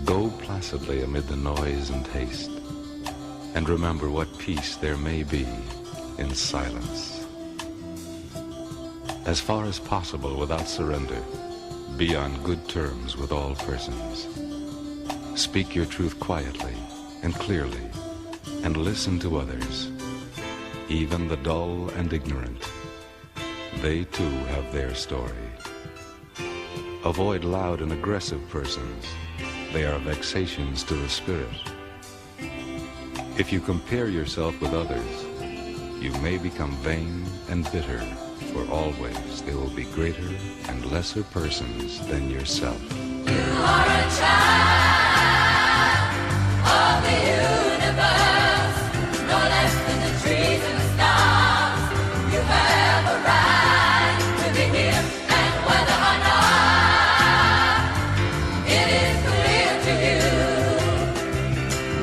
Go placidly amid the noise and haste, and remember what peace there may be in silence. As far as possible without surrender, be on good terms with all persons. Speak your truth quietly and clearly, and listen to others, even the dull and ignorant. They too have their story. Avoid loud and aggressive persons. They are vexations to the spirit. If you compare yourself with others, you may become vain and bitter, for always there will be greater and lesser persons than yourself. You are a child of the universe, no less than the trees and the stars. You have a right to be here, and whether or not it is clear to you,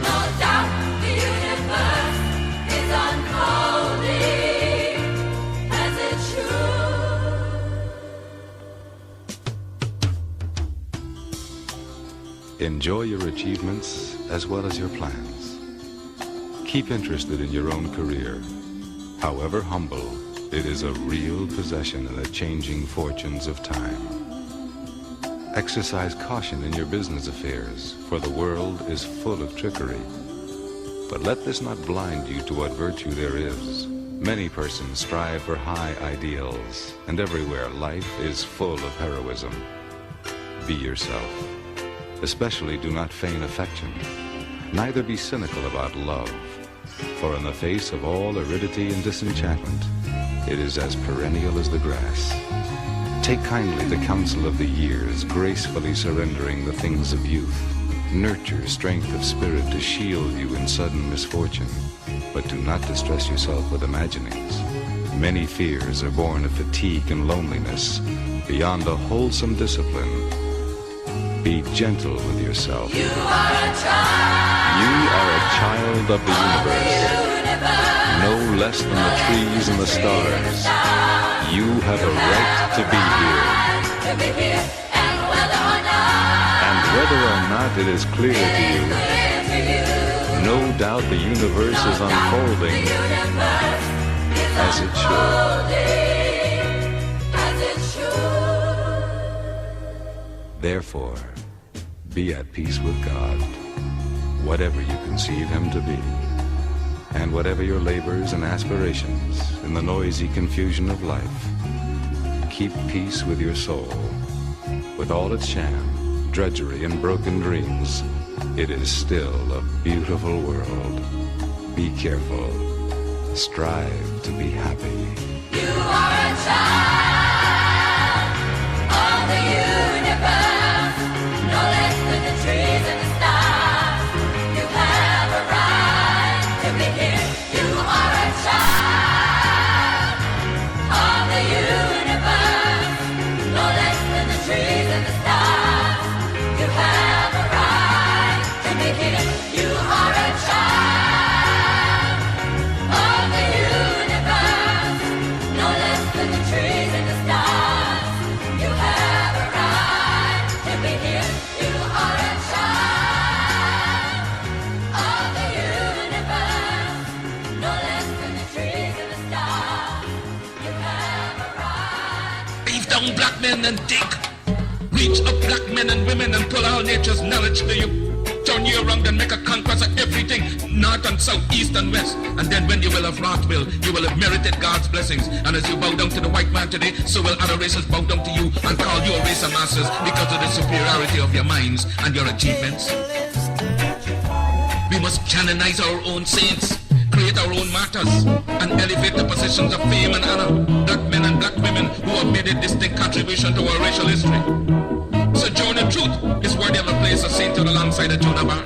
no doubt the universe is unfolding as it should. Enjoy your achievements as well as your plans. Keep interested in your own career. However humble, it is a real possession in the changing fortunes of time. Exercise caution in your business affairs, for the world is full of trickery. But let this not blind you to what virtue there is. Many persons strive for high ideals, and everywhere life is full of heroism. Be yourself. Especially do not feign affection. Neither be cynical about love, for in the face of all aridity and disenchantment, it is as perennial as the grass. Take kindly the counsel of the years, gracefully surrendering the things of youth. Nurture strength of spirit to shield you in sudden misfortune, but do not distress yourself with imaginings. Many fears are born of fatigue and loneliness. Beyond a wholesome discipline, be gentle with yourself. You are a child. You are a child of the universe, no less than the trees and the stars. You have a right to be here. And whether or not it is clear to you, no doubt the universe is unfolding as it should. Therefore, be at peace with God, whatever you conceive Him to be, and whatever your labors and aspirations in the noisy confusion of life. Keep peace with your soul. With all its sham, drudgery, and broken dreams, it is still a beautiful world. Be careful. Strive to be happy. You are a child of the universe, no less than the trees and the stars. You have a right to be here. You are a child of the universe, no less than the trees and the stars. You have a right to be here. You are a child of the universe, no less than the trees and the stars. You have a right to be here. You are a child of the universe, no less than the trees and the stars. You have a right. Leave down black men and dig. Reach up black men and women and pull all nature's knowledge to you. Turn you around and make a conquest of everything, north and south, east and west. And then when you will have wrought will, you will have merited God's blessings. And as you bow down to the white man today, so will other races bow down to you and call you a race of masters because of the superiority of your minds and your achievements. We must canonize our own saints, create our own martyrs, and elevate the positions of fame and honor. Black men and black women who have made a distinct contribution to our racial history. Sojourner Truth is worthy of a place of sainthood alongside of Joan of Arc.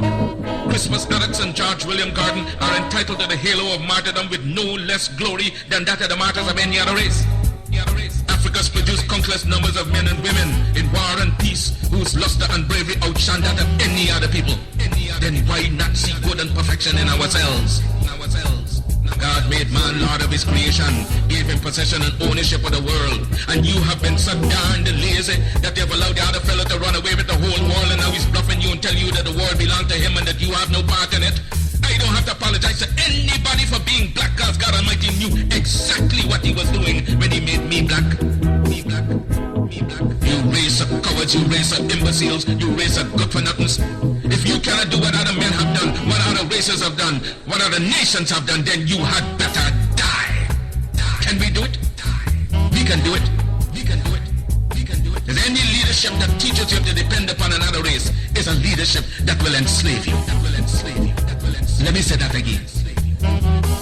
Christmas Maddox and George William Gordon are entitled to the halo of martyrdom with no less glory than that of the martyrs of any other race. Africa's produced countless numbers of men and women in war and peace whose luster and bravery outshine that of any other people. Then why not see good and perfection in ourselves? God made man Lord of his creation, gave him possession and ownership of the world. And you have been so darned lazy that they've allowed the other fellow to run away with the whole world, and now he's bluffing you and tell you that the world belongs to him and that you have no part in it. I don't have to apologize to anybody for being black, because God Almighty knew exactly what he was doing when he made me black. Me black. Me black. You race of cowards, you race of imbeciles, you race of good-for-nothings. If you cannot do what other men have done, what other races have done, what other nations have done, then you had better die. Can we do it? We can do it. We can do it. We can do it. Is any leadership that teaches you to depend upon another race is a leadership that will enslave you. That will enslave you. That will enslave you. Let me say that again.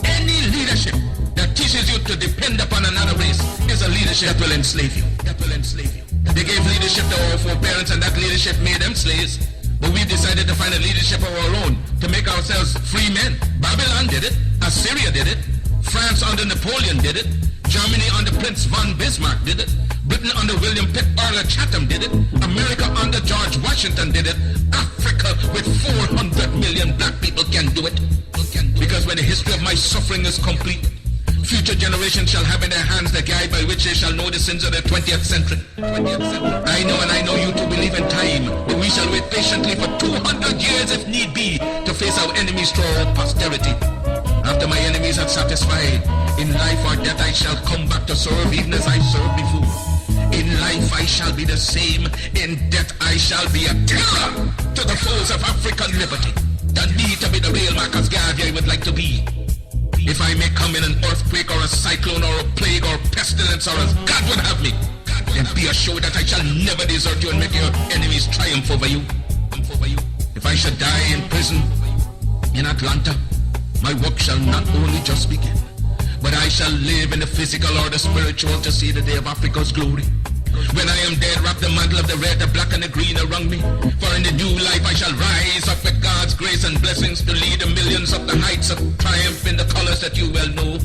Any leadership that teaches you to depend upon another race is a leadership that will enslave you. That will enslave you. They gave leadership to our foreparents, and that leadership made them slaves. But we decided to find a leadership of our own to make ourselves free men. Babylon did it. Assyria did it. France under Napoleon did it. Germany under Prince von Bismarck did it. Britain under William Pitt Earl of Chatham did it. America under George Washington did it. Africa with 400 million black people can do it. Because when the history of my suffering is complete, future generations shall have in their hands the guide by which they shall know the sins of the 20th century. I know, and I know you too believe in time, but we shall wait patiently for 200 years if need be to face our enemies through our posterity. After my enemies are satisfied, in life or death I shall come back to serve even as I served before. In life I shall be the same, in death I shall be a terror to the foes of African liberty. The need to be the real Marcus Garvey I would like to be. If I may come in an earthquake or a cyclone or a plague or pestilence or as God would have me, then be assured that I shall never desert you and make your enemies triumph over you. If I should die in prison in Atlanta, my work shall not only just begin, but I shall live in the physical or the spiritual to see the day of Africa's glory. When I am dead, wrap the mantle of the red, the black and the green around me. For in the new life I shall rise up with God's grace and blessings to lead the millions up the heights of triumph in the colors that you well know.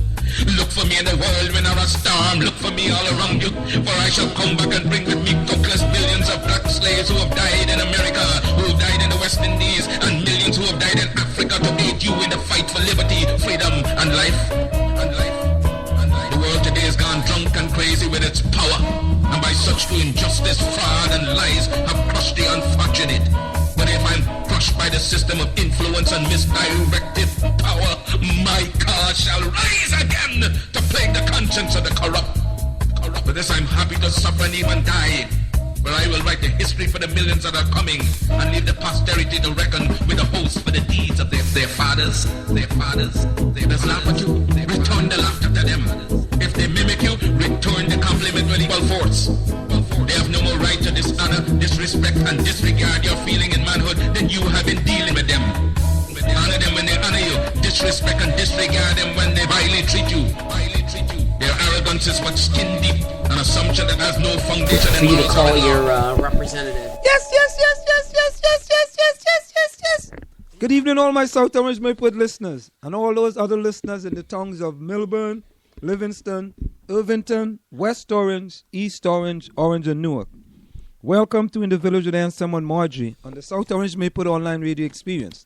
Look for me in the world when there are storm. Look for me all around you. For I shall come back and bring with me countless millions of black slaves who have died in America, who have died in the West Indies, and millions who have died in Africa to aid you in the fight for liberty, freedom, and life. The world today has gone drunk and crazy with its power, and by such to injustice, fraud, and lies have crushed the unfortunate. But if I'm crushed by the system of influence and misdirected power, my cause shall rise again to plague the conscience of the corrupt. For this I'm happy to suffer and even die, for I will write the history for the millions that are coming, and leave the posterity to reckon with the host for the deeds of their fathers. They just laugh at you, return the laughter to them. If they mimic you, return the compliment with equal force. They have no more right to dishonor, disrespect, and disregard your feeling in manhood than you have in dealing with them. Honor them when they honor you, disrespect and disregard them when they vilely treat you. Their arrogance is but skin deep, an assumption that has no foundation. For you to call your representative. Yes. Good evening, all my South Orange Mayport listeners, and all those other listeners in the towns of Milburn, Livingston, Irvington, West Orange, East Orange, Orange, and Newark. Welcome to In the Village with Anselm and Marjorie on the South Orange Mayport online radio experience,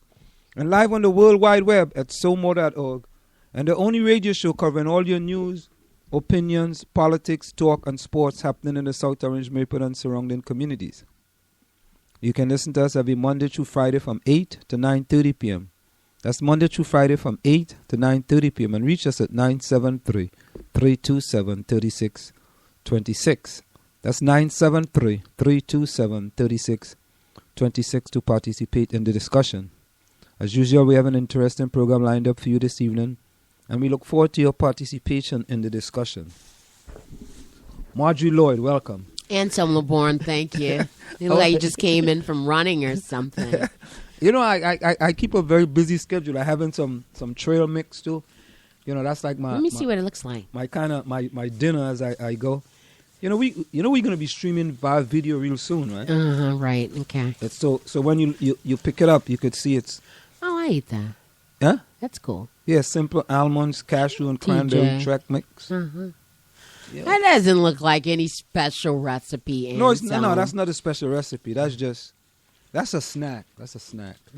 and live on the World Wide Web at SoMo.org, and the only radio show covering all your news, opinions, politics, talk, and sports happening in the South Orange Mayport and surrounding communities. You can listen to us every Monday through Friday from 8 to 9:30 p.m. That's Monday through Friday from 8 to 9:30 p.m. and reach us at 973-327-3626. That's 973-327-3626 to participate in the discussion. As usual, we have an interesting program lined up for you this evening, and we look forward to your participation in the discussion. Marjorie Lloyd, welcome. Anselm LeBourne, thank you. You look like you just came in from running or something. You know, I keep a very busy schedule. I having some trail mix too. You know, that's like my. Let me see what it looks like. My kind of my dinner as I go. You know, we're gonna be streaming via video real soon, right? Right. Okay. It's so when you pick it up, you could see it's. Oh, I eat that. Huh? That's cool. Yeah, simple almonds, cashew, and cranberry track mix. Yeah. That doesn't look like any special recipe. No, that's not a special recipe. That's just That's a snack.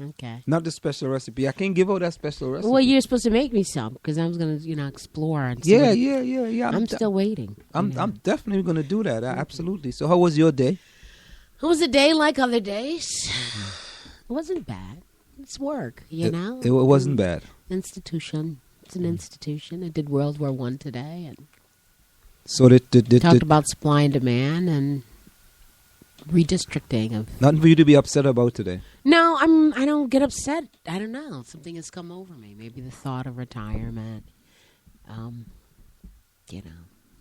Okay. Not the special recipe. I can't give out that special recipe. Well, you're supposed to make me some because I was going to, explore and see. Yeah. I'm still waiting. I'm definitely going to do that. Absolutely. So, how was your day? It was a day like other days. It wasn't bad. It's work, It wasn't bad. Institution. It's an institution. I did World War I today and So talked about supply and demand and redistricting of. Nothing for you to be upset about today. No, I don't get upset. I don't know. Something has come over me. Maybe the thought of retirement.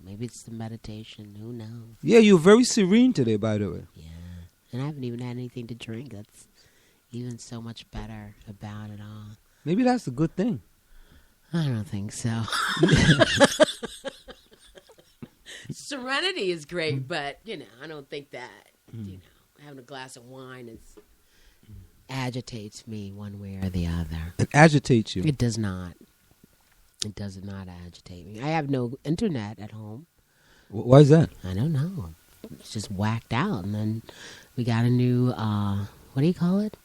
Maybe it's the meditation. Who knows? Yeah, you're very serene today, by the way. Yeah. And I haven't even had anything to drink. That's even so much better about it all. Maybe that's a good thing. I don't think so. Serenity is great, but, I don't think that, having a glass of wine agitates me one way or the other. It agitates you. It does not. It does not agitate me. I have no internet at home. Why is that? I don't know. It's just whacked out. And then we got a new, what do you call it?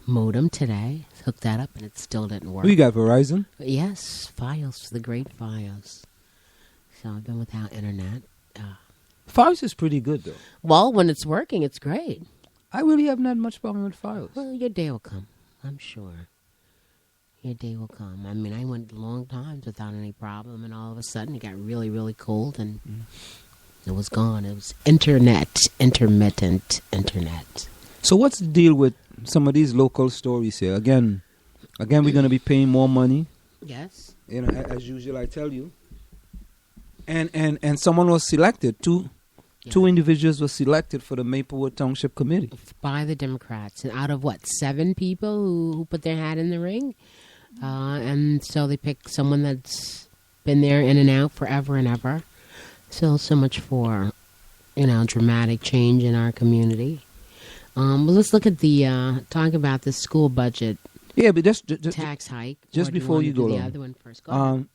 Modem today. Hooked that up and it still didn't work. Who you got, Verizon? Yes, Fios, the great Fios. So I've been without internet. Fios is pretty good, though. Well, when it's working, it's great. I really haven't had much problem with Fios. Well, your day will come, I'm sure. Your day will come. I mean, I went long times without any problem, and all of a sudden it got really, really cold, and it was gone. It was intermittent internet. So what's the deal with some of these local stories here? Again, we're going to be paying more money. Yes. As usual, I tell you. And someone was selected. Two individuals were selected for the Maplewood Township Committee. By the Democrats. And out of, 7 people who put their hat in the ring? And so they picked someone that's been there in and out forever and ever. So much for, dramatic change in our community. Well, let's look at talk about the school budget. Yeah, but just tax hike. Just before you go the on, other one first. Go ahead.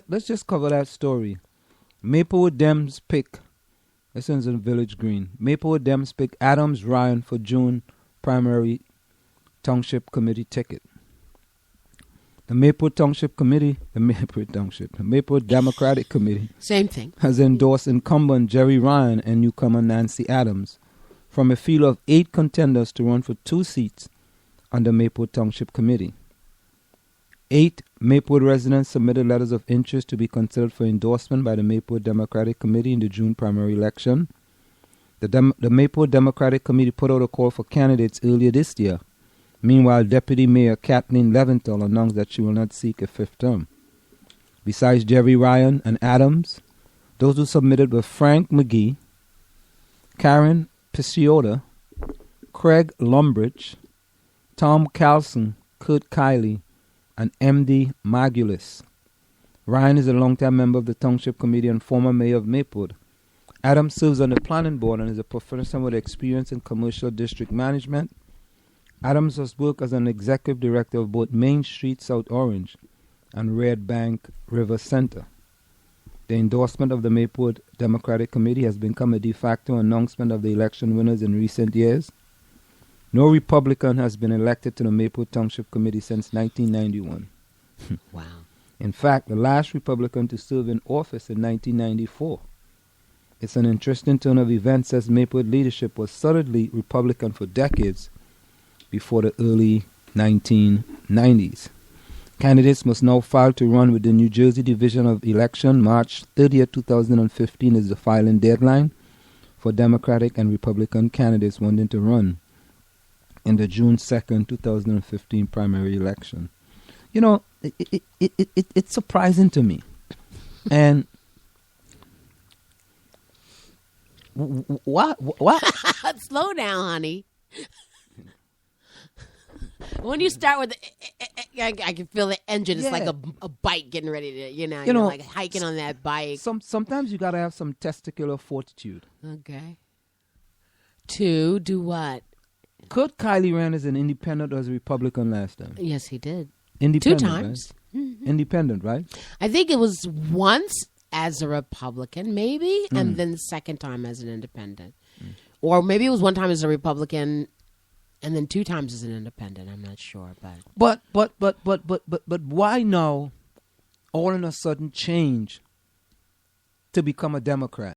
Let's just cover that story. Maplewood Dems pick. This one's in Village Green. Maplewood Dems pick Adams Ryan for June primary Township Committee ticket. The Maplewood Township Committee, the Maplewood Democratic Committee, same thing, has endorsed incumbent Jerry Ryan and newcomer Nancy Adams from a field of 8 contenders to run for 2 seats on the Maplewood Township Committee. 8 Maplewood residents submitted letters of interest to be considered for endorsement by the Maplewood Democratic Committee in the June primary election. The Maplewood Democratic Committee put out a call for candidates earlier this year. Meanwhile, Deputy Mayor Kathleen Leventhal announced that she will not seek a 5th term. Besides Jerry Ryan and Adams, those who submitted were Frank McGee, Karen Picciota, Craig Lumbridge, Tom Carlson, Kurt Kiley, and M.D. Magulis. Ryan is a longtime member of the Township Committee and former mayor of Maplewood. Adams serves on the planning board and is a professional with experience in commercial district management. Adams has worked as an executive director of both Main Street South Orange and Red Bank River Center. The endorsement of the Maplewood Democratic Committee has become a de facto announcement of the election winners in recent years. No Republican has been elected to the Maplewood Township Committee since 1991. Wow. In fact, the last Republican to serve in office in 1994. It's an interesting turn of events as Maplewood leadership was solidly Republican for decades before the early 1990s. Candidates must now file to run with the New Jersey Division of Election. March 30, 2015 is the filing deadline for Democratic and Republican candidates wanting to run in the June 2nd, 2015 primary election. It's surprising to me. And what? Slow down, honey. When you start with, I can feel the engine. It's like a bike getting ready to, you're like hiking on that bike. Sometimes you got to have some testicular fortitude. Okay. To do what? Kurt Kiley ran as an independent or as a Republican last time? Yes, he did. Independent, 2 times. Right? Mm-hmm. Independent, right? I think it was once as a Republican, maybe, and then the second time as an independent. Or maybe it was one time as a Republican And then 2 times as an independent. I'm not sure, but But why now all in a sudden change to become a Democrat?